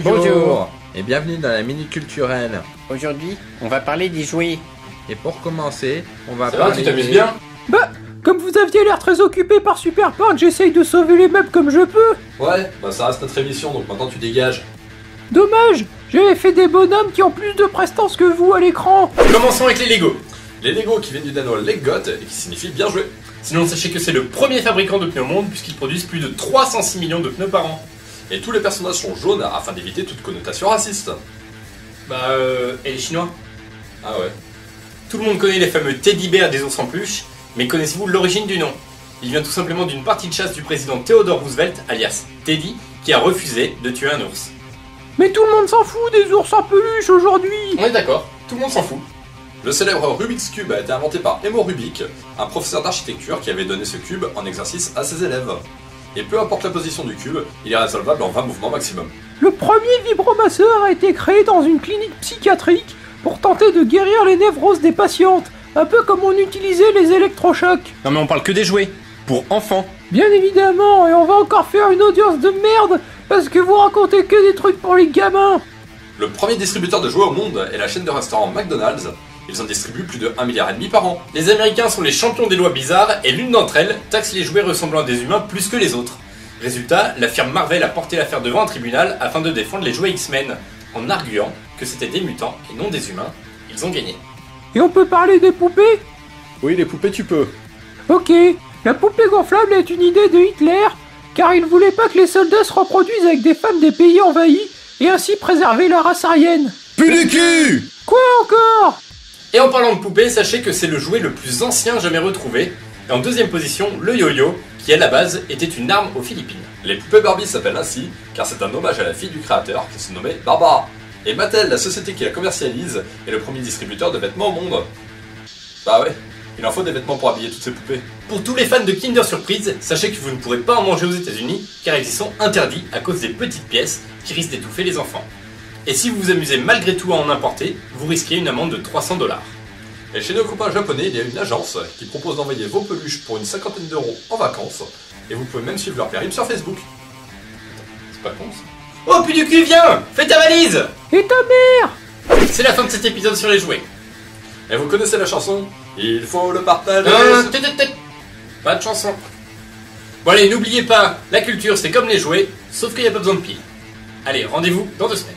Bonjour et bienvenue dans la Minute Culturelle. Aujourd'hui, on va parler des jouets. Et pour commencer, on va Ça va, parler... tu t'amuses bien? Bah, comme vous aviez l'air très occupé par Super Park, j'essaye de sauver les meubles comme je peux. Ouais, bah ça reste notre émission, donc maintenant tu dégages. Dommage, j'avais fait des bonhommes qui ont plus de prestance que vous à l'écran. Commençons avec les Lego. Les Lego qui viennent du danois Leggot et qui signifie bien joué. Sinon, sachez que c'est le premier fabricant de pneus au monde puisqu'ils produisent plus de 306 millions de pneus par an. Et tous les personnages sont jaunes afin d'éviter toute connotation raciste. Et les Chinois? Ah ouais. Tout le monde connaît les fameux teddy bears des ours en peluche, mais connaissez-vous l'origine du nom? Il vient tout simplement d'une partie de chasse du président Theodore Roosevelt, alias Teddy, qui a refusé de tuer un ours. Mais tout le monde s'en fout des ours en peluche aujourd'hui. On est d'accord, tout le monde s'en fout. Le célèbre Rubik's Cube a été inventé par Emo Rubik, un professeur d'architecture qui avait donné ce cube en exercice à ses élèves. Et peu importe la position du cube, il est résolvable en 20 mouvements maximum. Le premier vibromasseur a été créé dans une clinique psychiatrique pour tenter de guérir les névroses des patientes, un peu comme on utilisait les électrochocs. Non mais on parle que des jouets, pour enfants. Bien évidemment, et on va encore faire une audience de merde parce que vous racontez que des trucs pour les gamins. Le premier distributeur de jouets au monde est la chaîne de restaurants McDonald's. Ils en distribuent plus de 1,5 milliard par an. Les Américains sont les champions des lois bizarres et l'une d'entre elles taxe les jouets ressemblant à des humains plus que les autres. Résultat, la firme Marvel a porté l'affaire devant un tribunal afin de défendre les jouets X-Men, en arguant que c'était des mutants et non des humains. Ils ont gagné. Et on peut parler des poupées? Oui, les poupées, tu peux. Ok, la poupée gonflable est une idée de Hitler, car il voulait pas que les soldats se reproduisent avec des femmes des pays envahis, et ainsi préserver la race aryenne. Plus du cul! Quoi encore? Et en parlant de poupées, sachez que c'est le jouet le plus ancien jamais retrouvé. Et en deuxième position, le yo-yo, qui à la base était une arme aux Philippines. Les poupées Barbie s'appellent ainsi, car c'est un hommage à la fille du créateur qui se nommait Barbara. Et Mattel, la société qui la commercialise, est le premier distributeur de vêtements au monde. Bah ouais, il en faut des vêtements pour habiller toutes ces poupées. Pour tous les fans de Kinder Surprise, sachez que vous ne pourrez pas en manger aux États-Unis car ils y sont interdits à cause des petites pièces qui risquent d'étouffer les enfants. Et si vous vous amusez malgré tout à en importer, vous risquez une amende de 300 $. Et chez nos copains japonais, il y a une agence qui propose d'envoyer vos peluches pour une 50aine d'euros en vacances, et vous pouvez même suivre leur périple sur Facebook. C'est pas con ça. Oh putain du cul, viens! Fais ta valise! Et ta mère? C'est la fin de cet épisode sur les jouets. Et vous connaissez la chanson? Il faut le partager. Pas de chanson. Bon allez, n'oubliez pas, la culture c'est comme les jouets, sauf qu'il n'y a pas besoin de piles. Allez, rendez-vous dans 2 semaines.